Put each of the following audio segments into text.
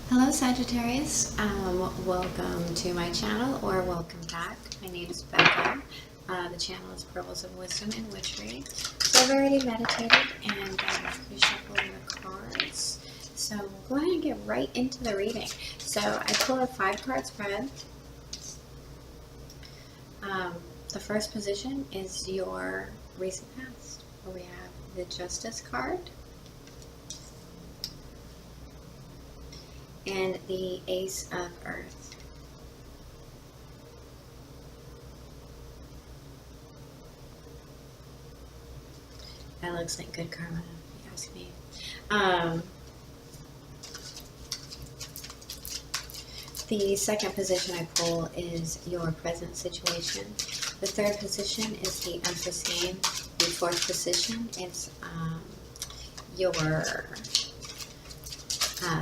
Hello Sagittarius, welcome to my channel or welcome back. My name is Becca. The channel is Pearls of Wisdom and Witchery. So I've already meditated and reshuffled the cards. So we'll go ahead and get right into the reading. So I pulled a 5-card spread. The first position is your recent past. We have the Justice card and the Ace of Earth. That looks like good karma, if you ask me. The second position I pull is your present situation. The third position is the unforeseen. The fourth position is your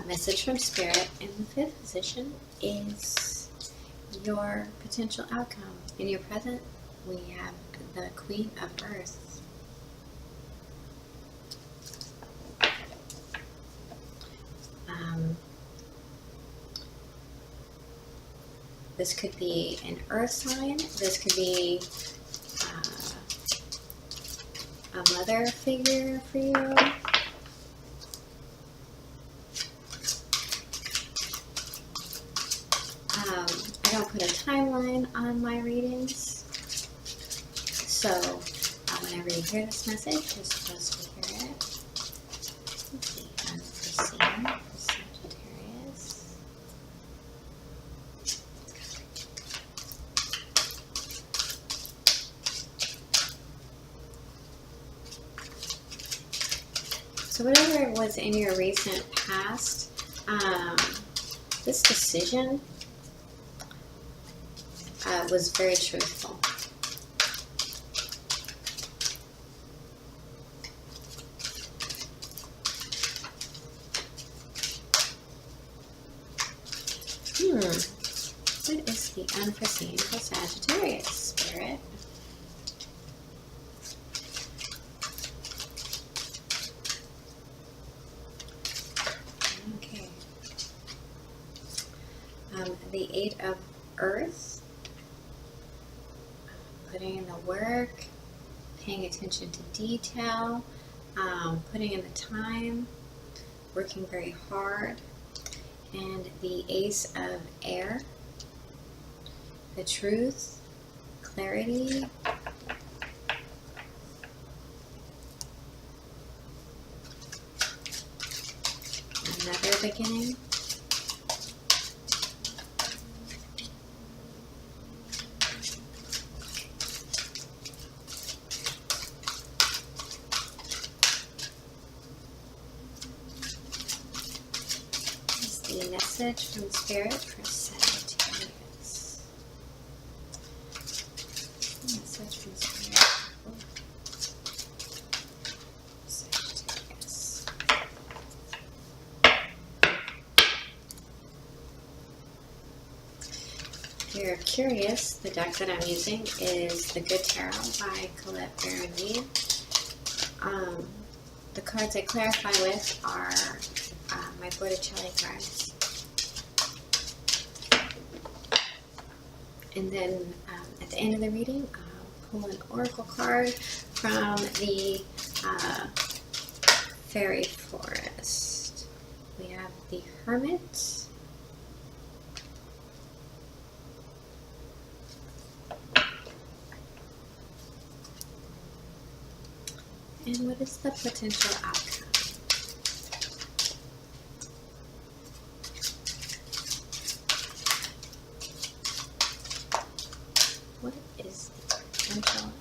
message from Spirit. And the fifth position is your potential outcome. In your present, we have the Queen of Earth. This could be an earth sign. This could be a mother figure for you. I don't put a timeline on my readings. So whenever you hear this message, you're supposed to hear it. Let's see, unforeseen for Sagittarius. So whatever was in your recent past, this decision was very truthful. What is the unforeseen for Sagittarius, Spirit? Okay. The Eight of Earth. Putting in the work, paying attention to detail, putting in the time, working very hard. And the Ace of Air, the truth, clarity, another beginning. The message from Spirit for Sagittarius. Message from Spirit for Sagittarius. If you're curious, the deck that I'm using is the Good Tarot by Colette Baron-Mead. The cards I clarify with are my Botticelli cards. And then at the end of the reading, I'll pull an oracle card from the fairy forest. We have the Hermit. And what is the potential outcome? What is the potential outcome?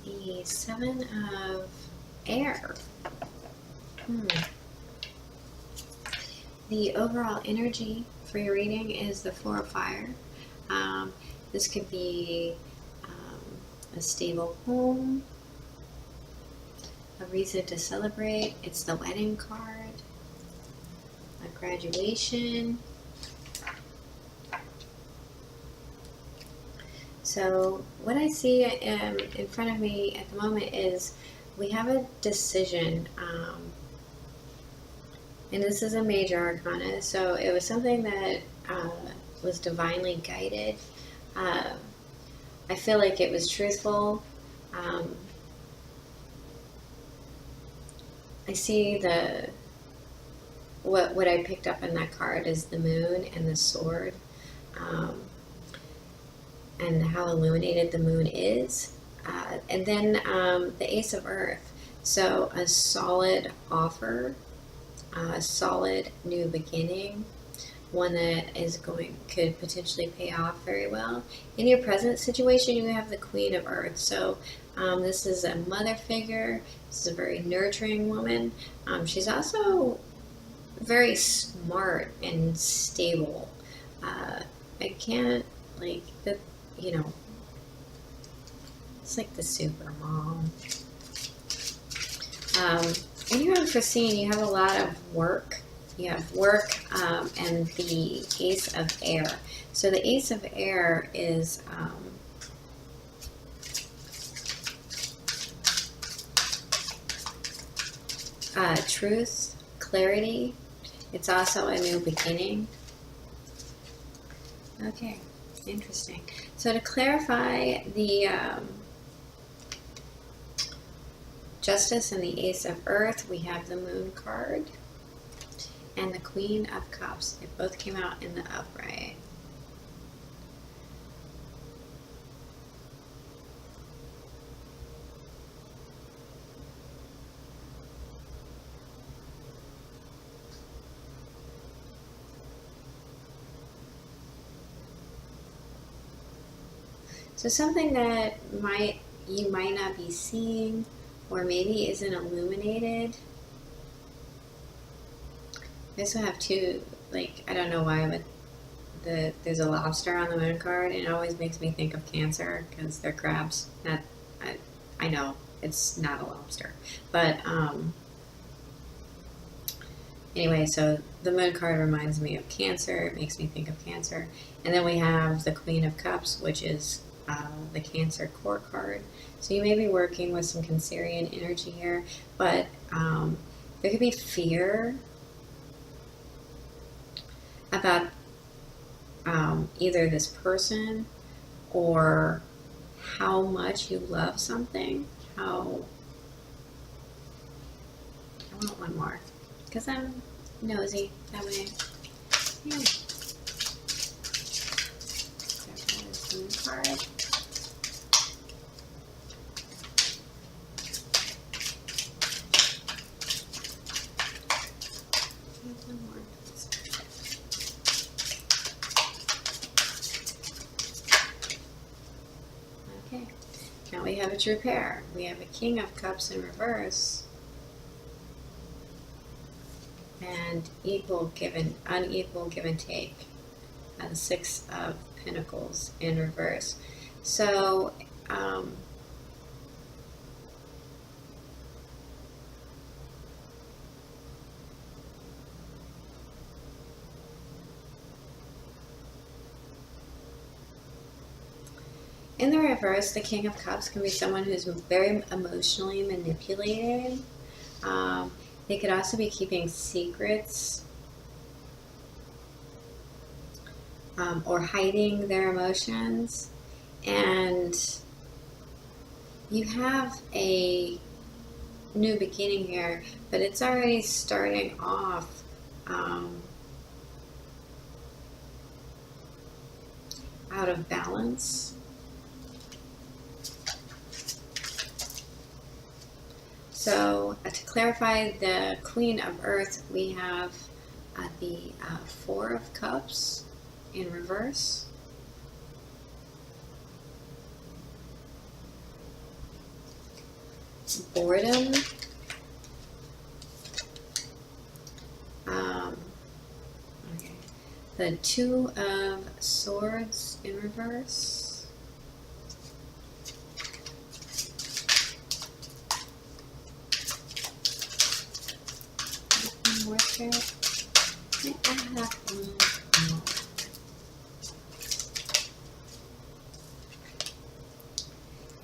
The Seven of Air. the overall energy for your reading is the Four of Fire. This could be a stable home, a reason to celebrate. It's the wedding card, a graduation. So what I see in front of me at the moment is we have a decision, and this is a major arcana, so it was something that was divinely guided. I feel like it was truthful. I see what I picked up in that card is the moon and the sword. And how illuminated the moon is. And then the Ace of Earth. So a solid offer, a solid new beginning, one that could potentially pay off very well. In your present situation, you have the Queen of Earth. So this is a mother figure. This is a very nurturing woman. She's also very smart and stable. I can't, like, it's like the super mom. And you're unforeseen. You have a lot of work. You have work and the Ace of Air. So the Ace of Air is truth, clarity. It's also a new beginning. Okay. Interesting. So to clarify the Justice and the Ace of Earth, we have the Moon card and the Queen of Cups. They both came out in the upright. So something that you might not be seeing, or maybe isn't illuminated. I also have two, like, I don't know why, but there's a lobster on the moon card, and it always makes me think of Cancer because they're crabs. I know it's not a lobster, but anyway, so the moon card reminds me of Cancer. It makes me think of Cancer. And then we have the Queen of Cups, which is the Cancer core card. So you may be working with some Cancerian energy here, but there could be fear about either this person or how much you love something. I want one more because I'm nosy that way. Yeah. There's one card. Okay, now we have a true pair. We have a King of Cups in reverse and unequal give and take. The Six of Pentacles in reverse. So in the reverse, the King of Cups can be someone who's very emotionally manipulated. They could also be keeping secrets or hiding their emotions. And you have a new beginning here, but it's already starting off out of balance. So to clarify the Queen of Earth, we have the Four of Cups in reverse. Boredom. the Two of Swords in reverse. One more spirit. I have one more.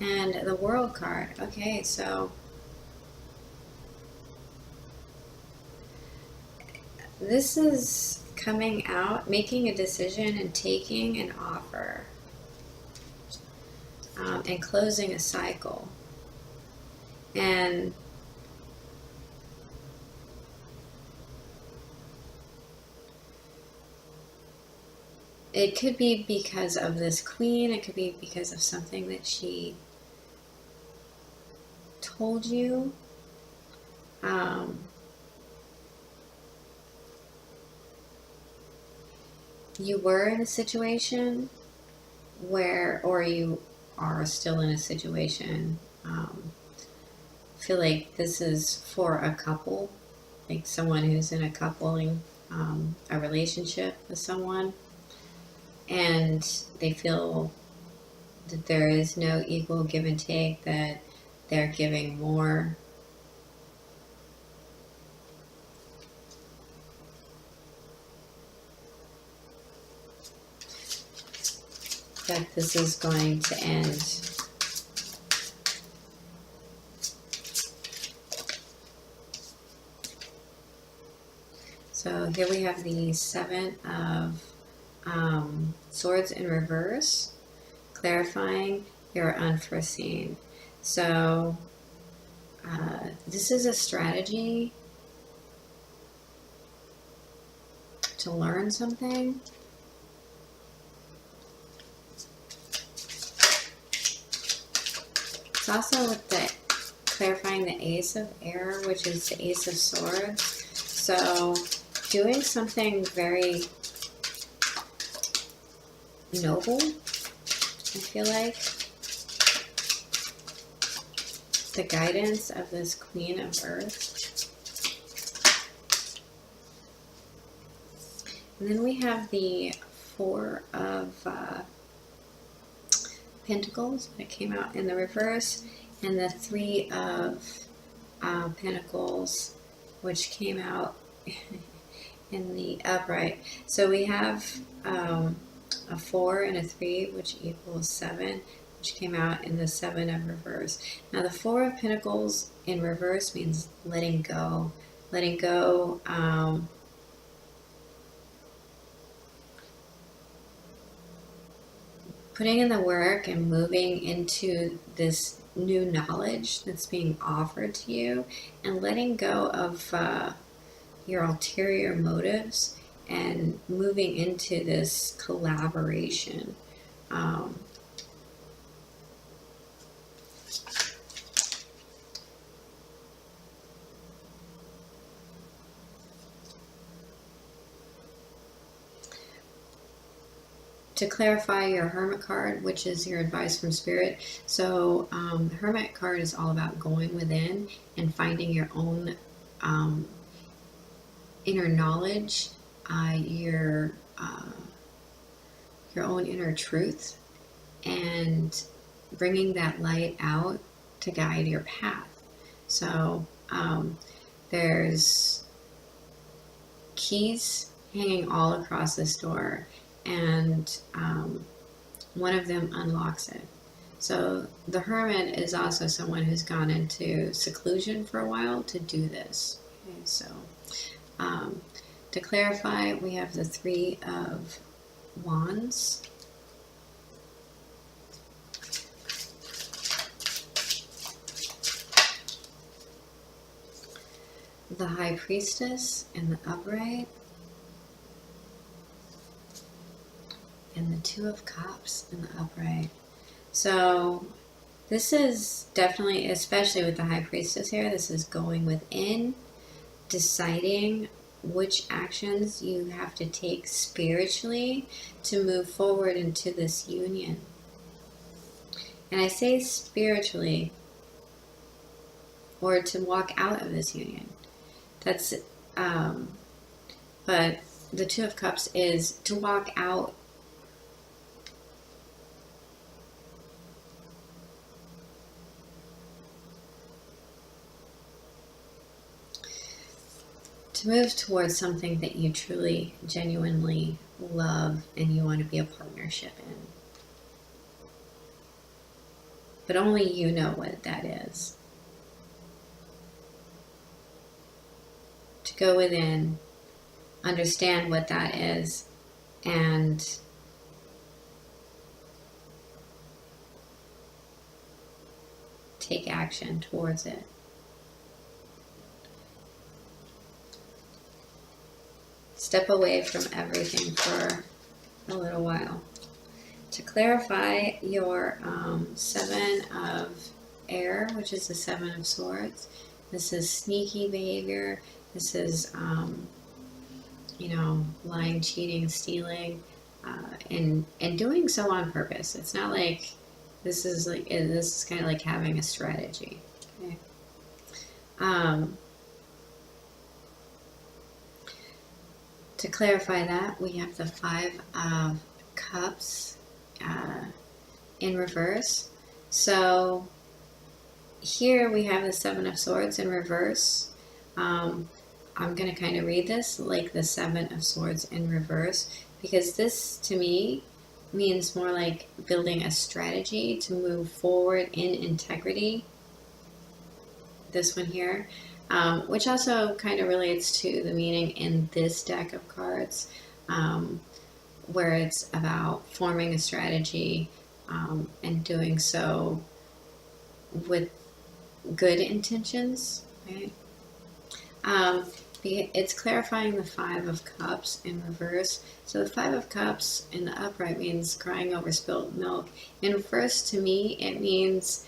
And the World card. Okay, so this is coming out, making a decision and taking an offer, and closing a cycle. And it could be because of this queen. It could be because of something that she told you. You were in a situation where, or you are still in a situation, I feel like this is for a couple, like someone who's in a coupling, a relationship with someone, and they feel that there is no equal give and take, that they're giving more. That this is going to end. So here we have the Seven of Swords in reverse, clarifying your unforeseen. So this is a strategy to learn something. It's also with the clarifying the Ace of Air, which is the Ace of Swords. So doing something very noble, I feel like. The guidance of this Queen of Earth. And then we have the Four of Pentacles that came out in the reverse, and the Three of Pentacles, which came out in the upright. So we have a 4 and a 3, which equals 7, which came out in the 7 of reverse. Now the 4 of Pentacles in reverse means letting go. Letting go, putting in the work and moving into this new knowledge that's being offered to you, and letting go of your ulterior motives and moving into this collaboration. To clarify your Hermit card, which is your advice from Spirit. So the Hermit card is all about going within and finding your own inner knowledge, your own inner truth, and bringing that light out to guide your path. So there's keys hanging all across this door, and one of them unlocks it. So the Hermit is also someone who's gone into seclusion for a while to do this. Okay, so to clarify, we have the Three of Wands. The High Priestess in the upright. And the Two of Cups in the upright. So this is definitely, especially with the High Priestess here, this is going within, deciding which actions you have to take spiritually to move forward into this union. And I say spiritually, or to walk out of this union. That's, but the Two of Cups is to walk out to move towards something that you truly, genuinely love and you want to be a partnership in. But only you know what that is. To go within, understand what that is, and take action towards it. Step away from everything for a little while. To clarify your Seven of Air, which is the Seven of Swords, this is sneaky behavior. This is, lying, cheating, stealing, and doing so on purpose. It's not like this is kind of like having a strategy. Okay. To clarify that, we have the Five of Cups in reverse. So here we have the Seven of Swords in reverse. I'm going to kind of read this like the Seven of Swords in reverse, because this to me means more like building a strategy to move forward in integrity. This one here. Which also kind of relates to the meaning in this deck of cards, where it's about forming a strategy and doing so with good intentions, right? It's clarifying the Five of Cups in reverse. So the Five of Cups in the upright means crying over spilled milk. In reverse, to me, it means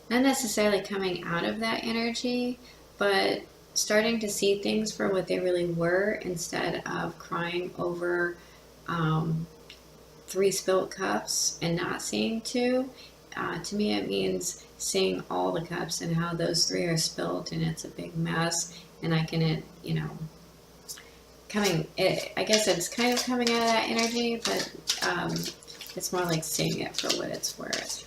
not necessarily coming out of that energy, but starting to see things for what they really were instead of crying over 3 spilt cups and not seeing 2. To me, it means seeing all the cups and how those 3 are spilt and it's a big mess. And I can, I guess it's kind of coming out of that energy, but it's more like seeing it for what it's worth.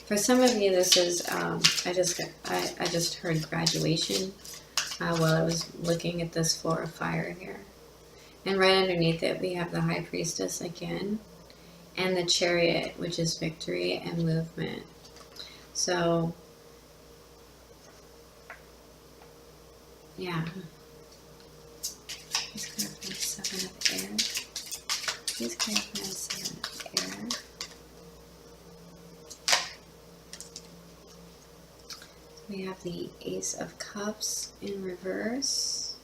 For some of you, this is, I just heard graduation while I was looking at this 4 of Fire here. And right underneath it, we have the High Priestess again, and the Chariot, which is victory and movement. So, yeah. Please clarify the 7 of Air. Please clarify the 7 of Air. We have the Ace of Cups in reverse.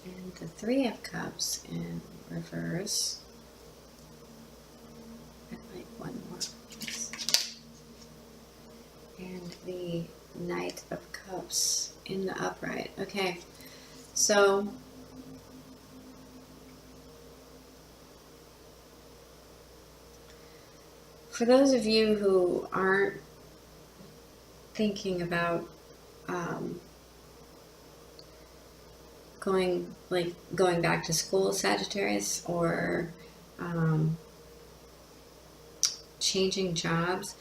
And the Three of Cups in reverse. I'd like one more, please. And the Knight of Cups in the upright. Okay, so for those of you who aren't thinking about going back to school, Sagittarius, or changing jobs,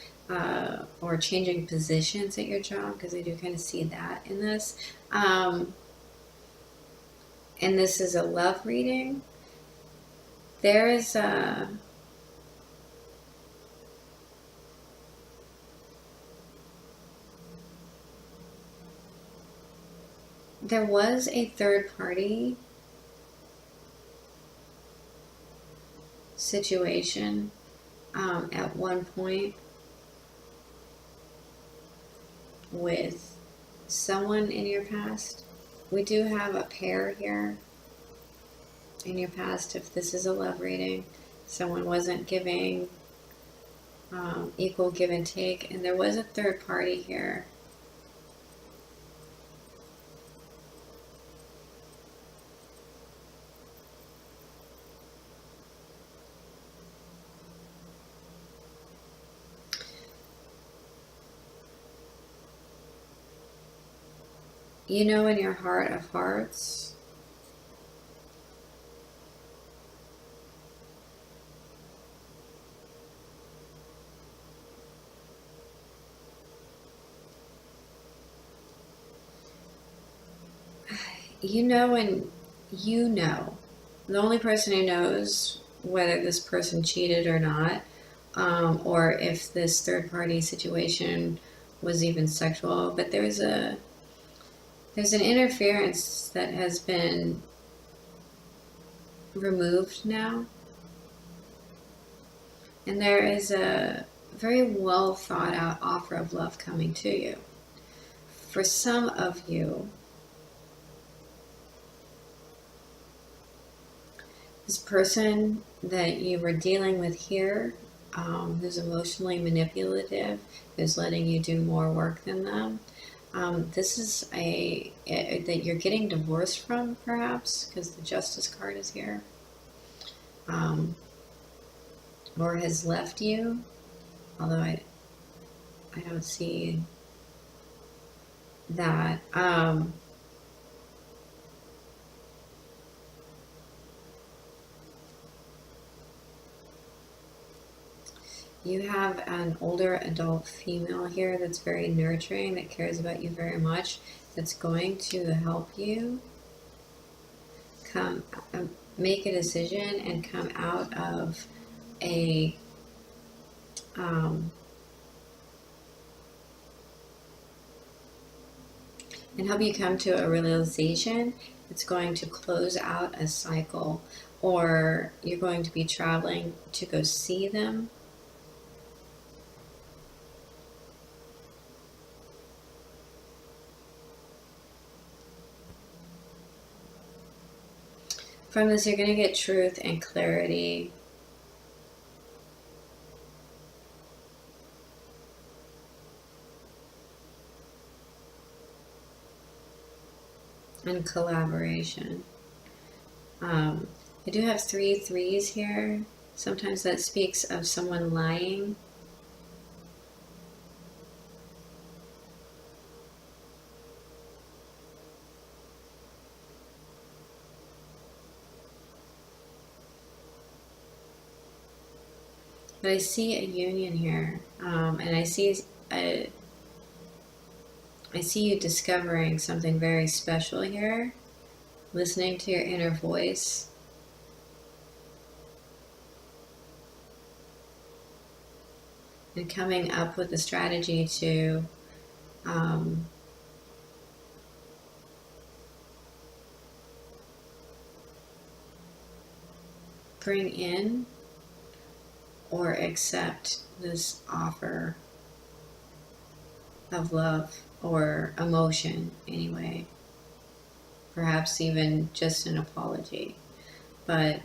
or changing positions at your job, because I do kind of see that in this. And this is a love reading. There is a there was a third party situation at one point with someone in your past, We do have a pair here in your past. If this is a love reading, someone wasn't giving equal give and take, and there was a third party here. You know, in your heart of hearts, you know, and you know, the only person who knows whether this person cheated or not, or if this third party situation was even sexual, but there's an interference that has been removed now, and there is a very well thought out offer of love coming to you. For some of you, this person that you were dealing with here, who's emotionally manipulative, who's letting you do more work than them, this is that you're getting divorced from, perhaps, because the Justice card is here, or has left you, although I don't see that. You have an older adult female here that's very nurturing, that cares about you very much, that's going to help you come make a decision and come out of a and help you come to a realization that's going to close out a cycle, or you're going to be traveling to go see them. From this, you're going to get truth and clarity. And collaboration. I do have 3 threes here. Sometimes that speaks of someone lying. But I see a union here, and I see you discovering something very special here, listening to your inner voice. And coming up with a strategy to bring in or accept this offer of love or emotion anyway. Perhaps even just an apology. But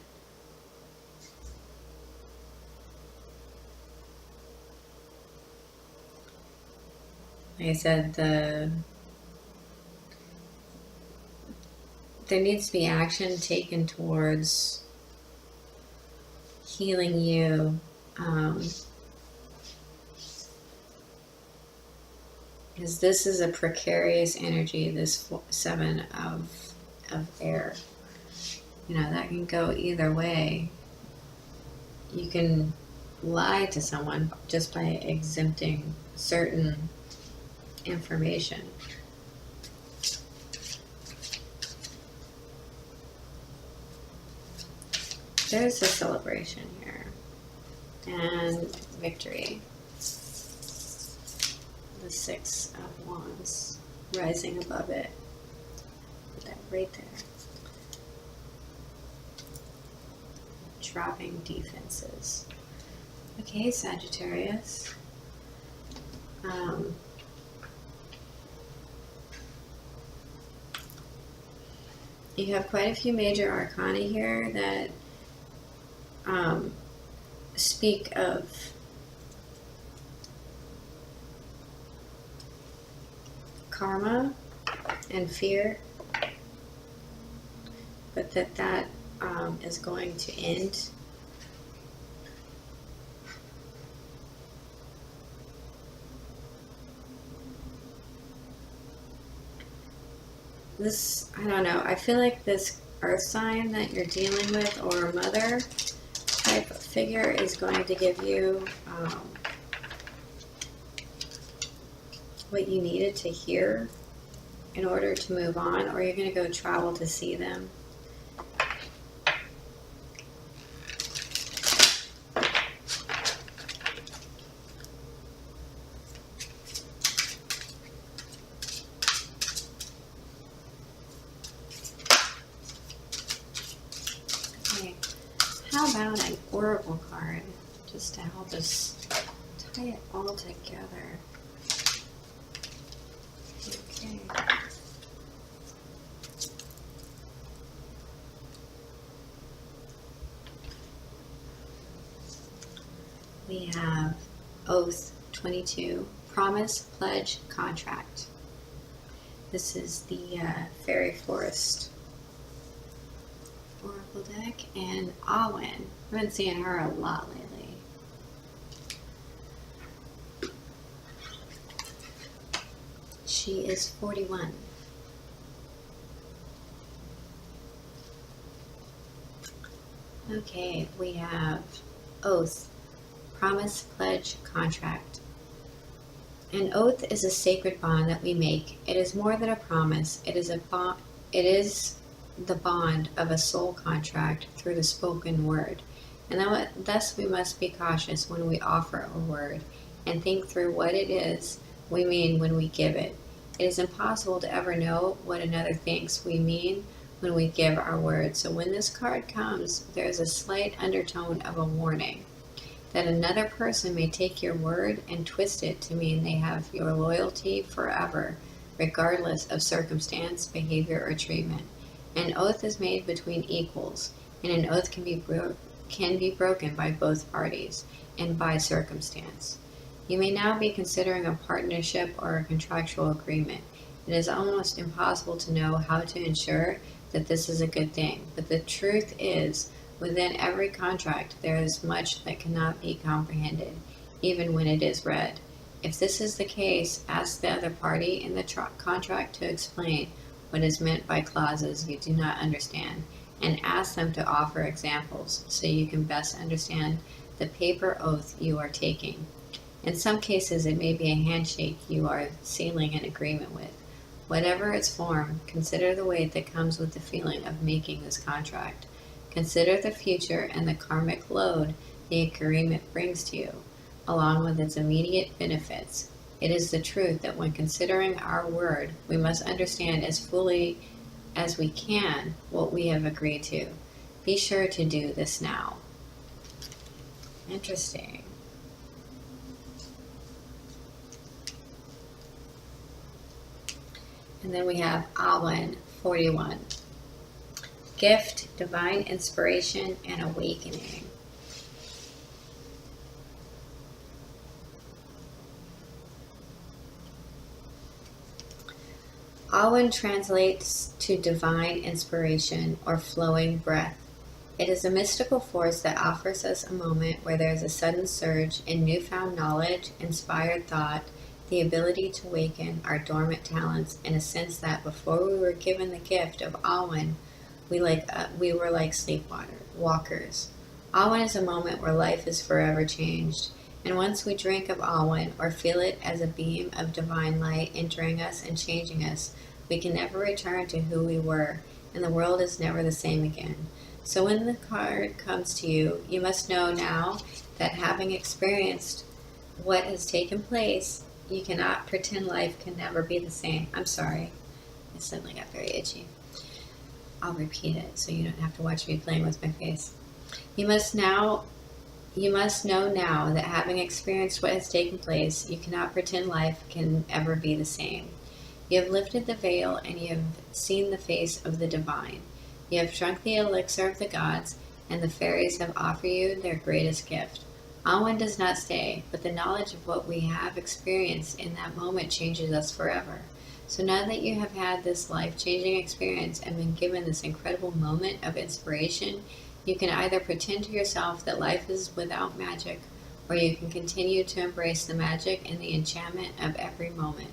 like I said, there needs to be action taken towards healing you. Because this is a precarious energy, this 7 of air. You know, that can go either way. You can lie to someone just by exempting certain information. There's a celebration here and victory. The 6 of Wands rising above it. That right there. Dropping defenses. Okay, Sagittarius. You have quite a few major arcana here that speak of karma and fear, but that is going to end. This, I don't know, I feel like this earth sign that you're dealing with, or mother type of figure, is going to give you what you needed to hear in order to move on, or you're going to go travel to see them. Okay, how about an oracle card just to help us tie it all together? Okay. We have Oath 22, Promise, Pledge, Contract. This is the Fairy Forest Oracle deck, and Awen. I've been seeing her a lot lately. She is 41. Okay, we have Oath, Promise, Pledge, Contract. An oath is a sacred bond that we make. It is more than a promise. It is the bond of a soul contract through the spoken word. And thus we must be cautious when we offer a word and think through what it is we mean when we give it. It is impossible to ever know what another thinks we mean when we give our word. So when this card comes, there is a slight undertone of a warning that another person may take your word and twist it to mean they have your loyalty forever, regardless of circumstance, behavior, or treatment. An oath is made between equals, and an oath can be broken by both parties and by circumstance. You may now be considering a partnership or a contractual agreement. It is almost impossible to know how to ensure that this is a good thing, but the truth is, within every contract, there is much that cannot be comprehended, even when it is read. If this is the case, ask the other party in the contract to explain what is meant by clauses you do not understand, and ask them to offer examples so you can best understand the paper oath you are taking. In some cases, it may be a handshake you are sealing an agreement with. Whatever its form, consider the weight that comes with the feeling of making this contract. Consider the future and the karmic load the agreement brings to you, along with its immediate benefits. It is the truth that when considering our word, we must understand as fully as we can what we have agreed to. Be sure to do this now. Interesting. And then we have Awen 41. Gift, divine inspiration, and awakening. Awen translates to divine inspiration or flowing breath. It is a mystical force that offers us a moment where there is a sudden surge in newfound knowledge, inspired thought, the ability to awaken our dormant talents, in a sense that before we were given the gift of Awen, we were like sleepwalkers. Awen is a moment where life is forever changed, and once we drink of Awen or feel it as a beam of divine light entering us and changing us, we can never return to who we were, and the world is never the same again. So when the card comes to you, you must know now that having experienced what has taken place, you cannot pretend life can never be the same. I'm sorry, I suddenly got very itchy. I'll repeat it so you don't have to watch me playing with my face. You must know now that having experienced what has taken place, you cannot pretend life can ever be the same. You have lifted the veil and you have seen the face of the divine. You have drunk the elixir of the gods, and the fairies have offered you their greatest gift. On one does not stay, but the knowledge of what we have experienced in that moment changes us forever. So now that you have had this life-changing experience and been given this incredible moment of inspiration, you can either pretend to yourself that life is without magic, or you can continue to embrace the magic and the enchantment of every moment.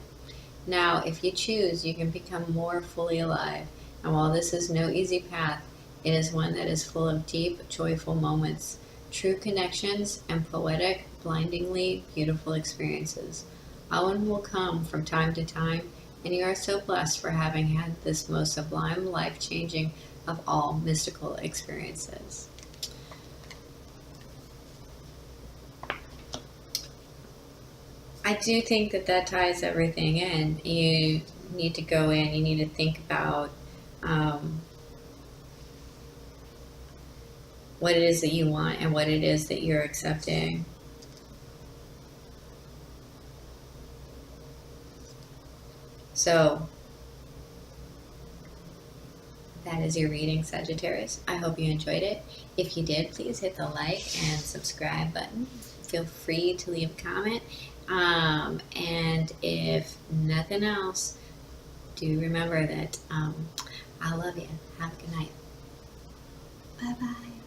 Now, if you choose, you can become more fully alive. And while this is no easy path, it is one that is full of deep, joyful moments, true connections, and poetic, blindingly beautiful experiences. All one will come from time to time, and you are so blessed for having had this most sublime, life-changing of all mystical experiences. I do think that that ties everything in. You need to go in, you need to think about what it is that you want and what it is that you're accepting. So, that is your reading, Sagittarius. I hope you enjoyed it. If you did, please hit the like and subscribe button. Feel free to leave a comment. And if nothing else, do remember that I love you. Have a good night. Bye-bye.